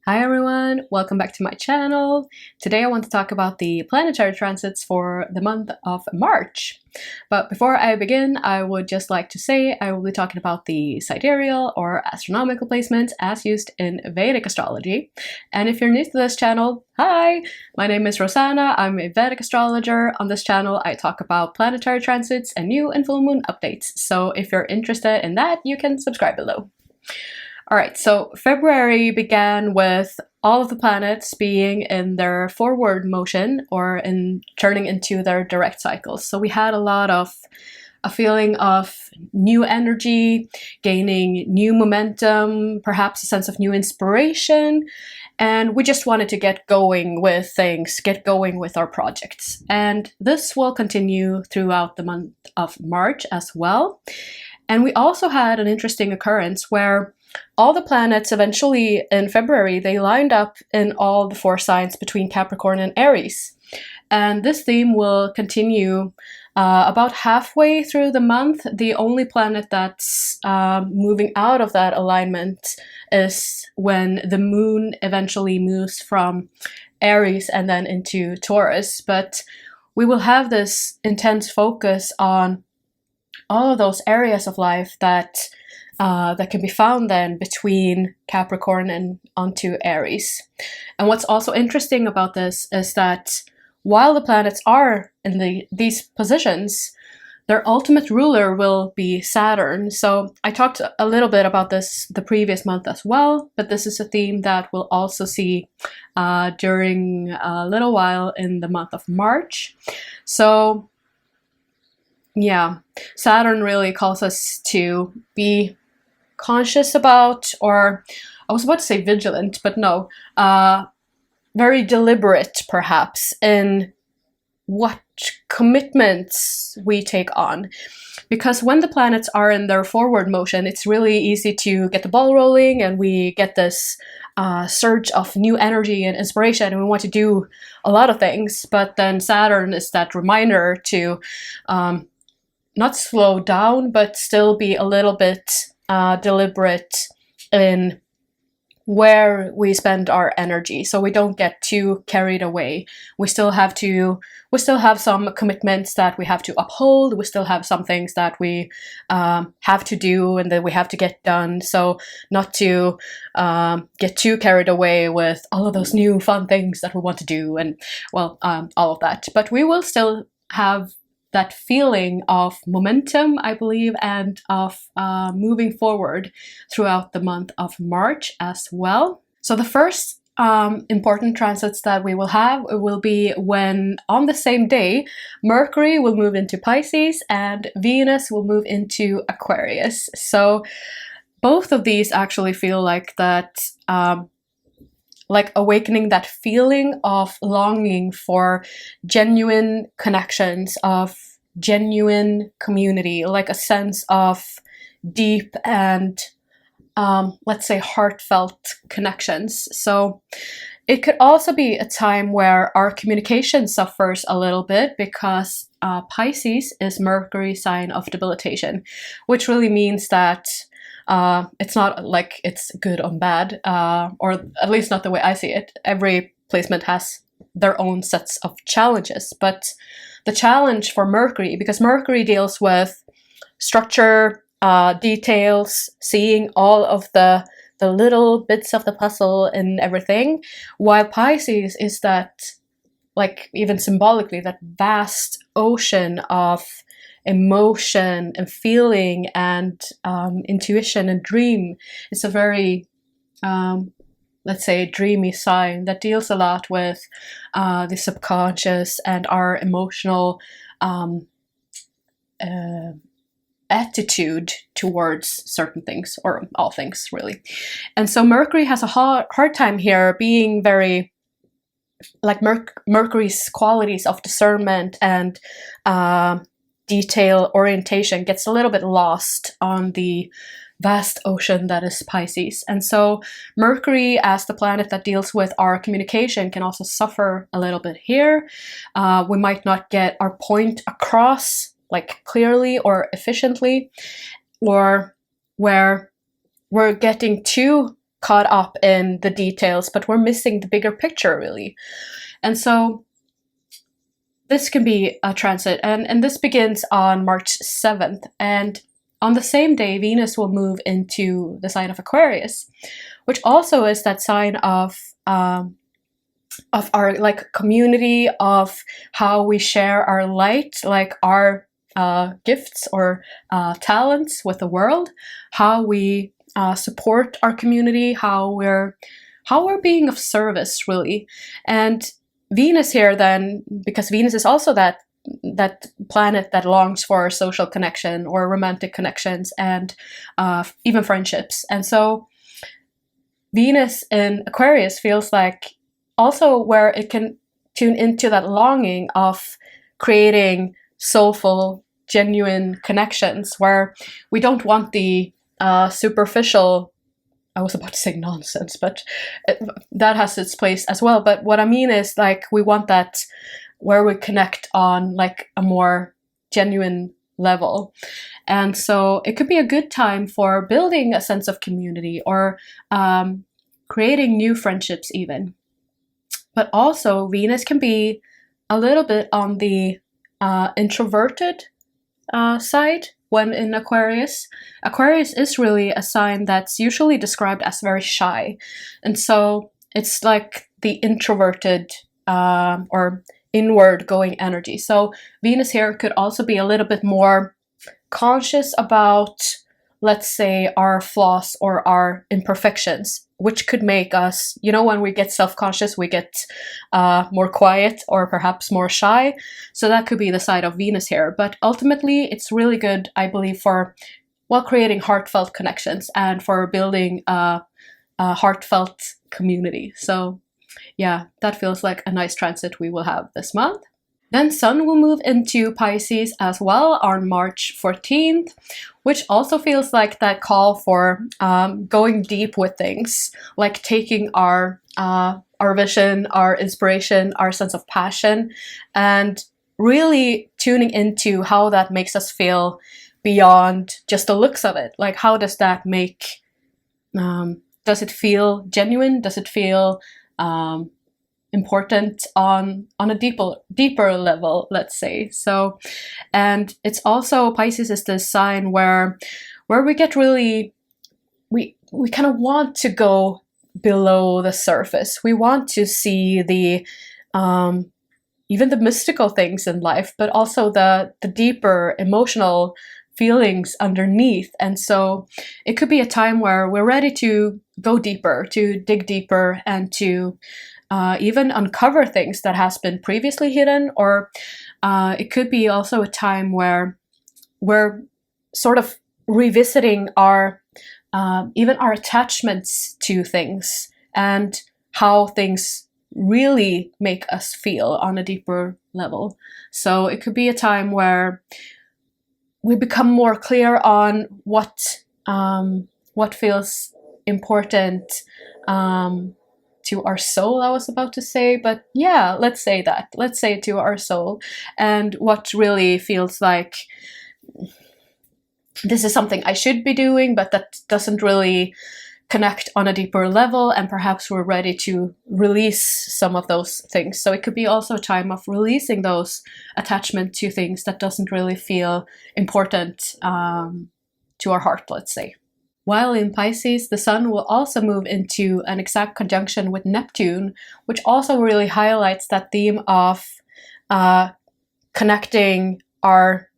Hi everyone, welcome back to my channel. Today I want to talk about the planetary transits for the month of March. But before I begin, I would just like to say I will be talking about the sidereal or astronomical placements as used in Vedic astrology. And if you're new to this channel, hi! My name is RoseAnna, I'm a Vedic astrologer. On this channel I talk about planetary transits and new and full moon updates. So if you're interested in that, you can subscribe below. Alright, so February began with all of the planets being in their forward motion or in turning into their direct cycles. So we had a feeling of new energy, gaining new momentum, perhaps a sense of new inspiration, and we just wanted to get going with things, get going with our projects. And this will continue throughout the month of March as well. And we also had an interesting occurrence where all the planets eventually in February, they lined up in all the 4 signs between Capricorn and Aries. And this theme will continue about halfway through the month. The only planet that's moving out of that alignment is when the moon eventually moves from Aries and then into Taurus. But we will have this intense focus on all of those areas of life that can be found then between Capricorn and onto Aries. And what's also interesting about this is that while the planets are in these positions, their ultimate ruler will be Saturn. So I talked a little bit about this the previous month as well, but this is a theme that we'll also see during a little while in the month of March. So yeah, Saturn really calls us to be conscious about, or I was about to say vigilant, but no, very deliberate perhaps in what commitments we take on. Because when the planets are in their forward motion, it's really easy to get the ball rolling and we get this surge of new energy and inspiration and we want to do a lot of things. But then Saturn is that reminder to not slow down, but still be a little bit deliberate in where we spend our energy, so we don't get too carried away. We still have some commitments that we have to uphold. We still have some things that we have to do and that we have to get done. So not to get too carried away with all of those new fun things that we want to do and well, all of that. But we will still have that feeling of momentum, I believe, and of moving forward throughout the month of March as well. So the first important transits that we will have will be when on the same day, Mercury will move into Pisces and Venus will move into Aquarius. So both of these actually feel like that, like awakening that feeling of longing for genuine connections, of genuine community, like a sense of deep and let's say heartfelt connections. So it could also be a time where our communication suffers a little bit because Pisces is Mercury's sign of debilitation, which really means that it's not like it's good or bad, or at least not the way I see it. Every placement has their own sets of challenges, but the challenge for Mercury, because Mercury deals with structure, details, seeing all of the little bits of the puzzle and everything, while Pisces is that, like even symbolically, that vast ocean of emotion and feeling and intuition and dream. It's a very let's say dreamy sign that deals a lot with the subconscious and our emotional attitude towards certain things, or all things really. And so Mercury has a hard time here being very, like Mercury's qualities of discernment and detail orientation gets a little bit lost on the vast ocean that is Pisces. And so Mercury, as the planet that deals with our communication, can also suffer a little bit here. We might not get our point across like clearly or efficiently, or where we're getting too caught up in the details, but we're missing the bigger picture, really. And so this can be a transit, and this begins on March 7th. And on the same day, Venus will move into the sign of Aquarius, which also is that sign of our like community, of how we share our light, like our gifts or talents with the world, how we support our community, how we're being of service, really. And Venus here then, because Venus is also that planet that longs for social connection or romantic connections and even friendships. And so Venus in Aquarius feels like also where it can tune into that longing of creating soulful, genuine connections, where we don't want the superficial, I was about to say nonsense, but that has its place as well. But what I mean is, like, we want that where we connect on like a more genuine level. And so it could be a good time for building a sense of community or creating new friendships even. But also Venus can be a little bit on the introverted side when in Aquarius. Aquarius is really a sign that's usually described as very shy. And so it's like the introverted or inward going energy. So Venus here could also be a little bit more conscious about, let's say, our flaws or our imperfections, which could make us, you know, when we get self-conscious, we get more quiet or perhaps more shy. So that could be the side of Venus here. But ultimately, it's really good, I believe, for, well, creating heartfelt connections and for building a heartfelt community. So yeah, that feels like a nice transit we will have this month. Then Sun will move into Pisces as well on March 14th, which also feels like that call for going deep with things, like taking our vision, our inspiration, our sense of passion, and really tuning into how that makes us feel beyond just the looks of it. Like, how does that make, does it feel genuine? Does it feel important on a deeper level, let's say. So, and it's also, Pisces is this sign where we get really, we kind of want to go below the surface. We want to see the even the mystical things in life, but also the deeper emotional feelings underneath. And so it could be a time where we're ready to go deeper, to dig deeper, and to even uncover things that has been previously hidden. Or it could be also a time where we're sort of revisiting our even our attachments to things and how things really make us feel on a deeper level. So it could be a time where we become more clear on what feels important to our soul, I was about to say, but yeah, let's say that. Let's say to our soul, and what really feels like this is something I should be doing, but that doesn't really connect on a deeper level, and perhaps we're ready to release some of those things. So it could be also a time of releasing those attachment to things that doesn't really feel important to our heart, let's say. While in Pisces, the Sun will also move into an exact conjunction with Neptune, which also really highlights that theme of connecting our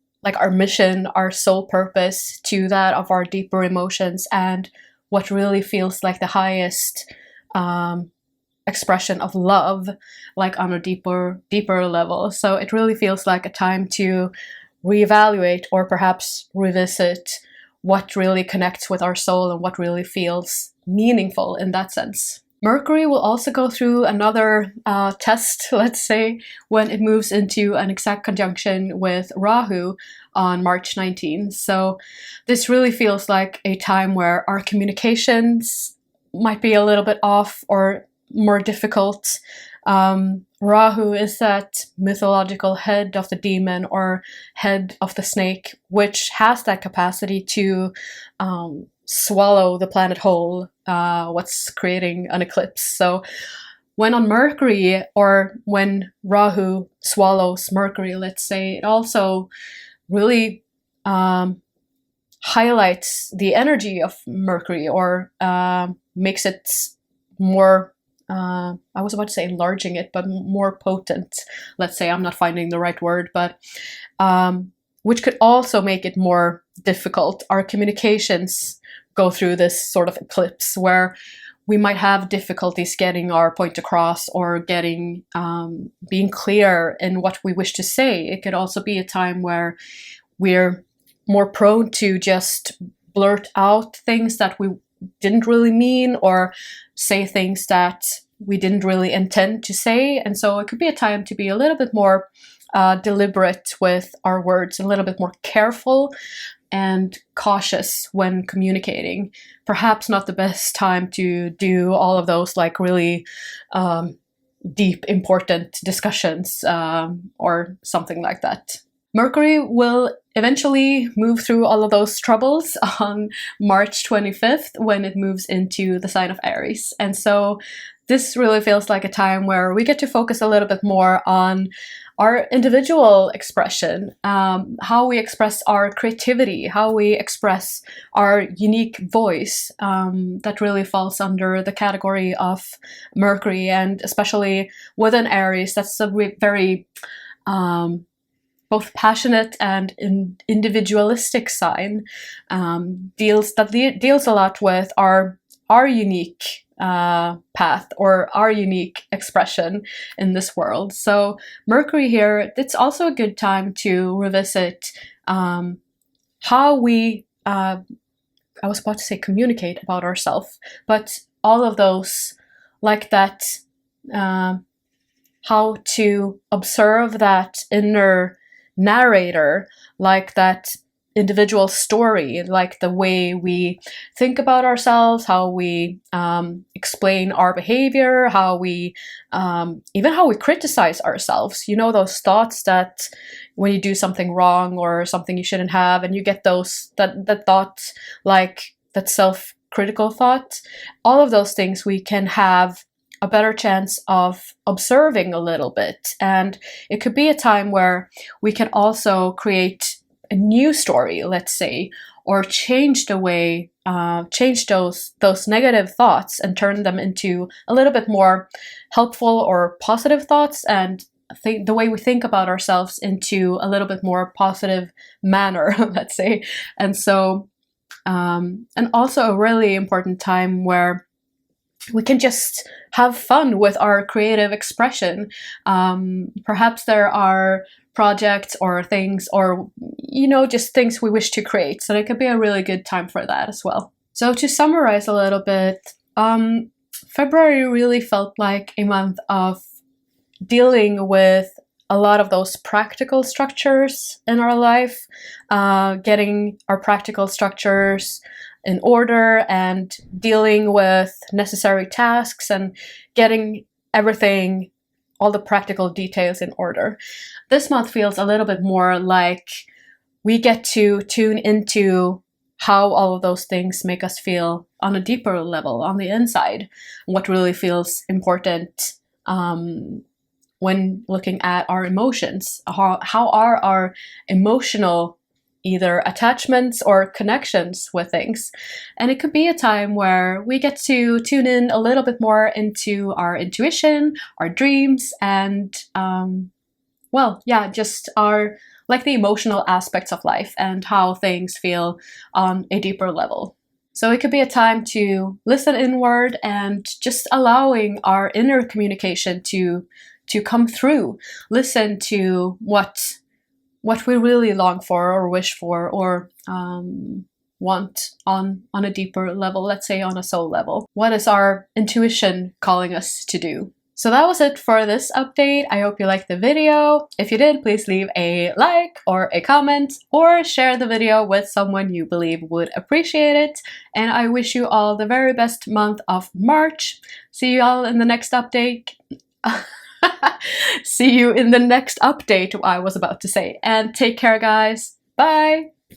mission, our soul purpose, to that of our deeper emotions and what really feels like the highest expression of love, like on a deeper level. So it really feels like a time to reevaluate or perhaps revisit what really connects with our soul and what really feels meaningful in that sense. Mercury will also go through another test, let's say, when it moves into an exact conjunction with Rahu on March 19th. So this really feels like a time where our communications might be a little bit off or more difficult. Rahu is that mythological head of the demon or head of the snake, which has that capacity to swallow the planet whole, what's creating an eclipse. So when on Mercury, or when Rahu swallows Mercury, let's say, it also really highlights the energy of Mercury, or makes it more, I was about to say enlarging it, but more potent. Let's say, I'm not finding the right word, but which could also make it more difficult. Our communications go through this sort of eclipse where we might have difficulties getting our point across, or getting being clear in what we wish to say. It could also be a time where we're more prone to just blurt out things that we didn't really mean, or say things that we didn't really intend to say. And so it could be a time to be a little bit more deliberate with our words, a little bit more careful and cautious when communicating. Perhaps not the best time to do all of those like really deep, important discussions or something like that. Mercury will eventually move through all of those troubles on March 25th when it moves into the sign of Aries. And so this really feels like a time where we get to focus a little bit more on our individual expression, how we express our creativity, how we express our unique voice. That really falls under the category of Mercury, and especially within Aries, that's a very both passionate and individualistic sign. Deals a lot with our unique path, or our unique expression in this world. So Mercury here, it's also a good time to revisit how we, I was about to say communicate about ourselves, but all of those, like that, how to observe that inner narrator, like that individual story, like the way we think about ourselves, how we explain our behavior, how we even how we criticize ourselves. You know, those thoughts that when you do something wrong or something you shouldn't have, and you get those that thought, like that self-critical thought, all of those things we can have a better chance of observing a little bit. And it could be a time where we can also create a new story, let's say, or change the way, change those negative thoughts and turn them into a little bit more helpful or positive thoughts, and the way we think about ourselves into a little bit more positive manner, let's say. And so, and also a really important time where we can just have fun with our creative expression. Perhaps there are projects or things, or, you know, just things we wish to create. So it could be a really good time for that as well. So to summarize a little bit, February really felt like a month of dealing with a lot of those practical structures in our life, getting our practical structures in order and dealing with necessary tasks and getting everything, all the practical details in order. This month feels a little bit more like we get to tune into how all of those things make us feel on a deeper level, on the inside, what really feels important when looking at our emotions. How are our emotional either attachments or connections with things? And it could be a time where we get to tune in a little bit more into our intuition, our dreams, and well, yeah, just our, like, the emotional aspects of life and how things feel on a deeper level. So it could be a time to listen inward and just allowing our inner communication to come through. Listen to what we really long for or wish for, or want on a deeper level, let's say on a soul level. What is our intuition calling us to do? So that was it for this update. I hope you liked the video. If you did, please leave a like or a comment, or share the video with someone you believe would appreciate it. And I wish you all the very best month of March. See you all in the next update. See you in the next update, I was about to say. And take care, guys. Bye!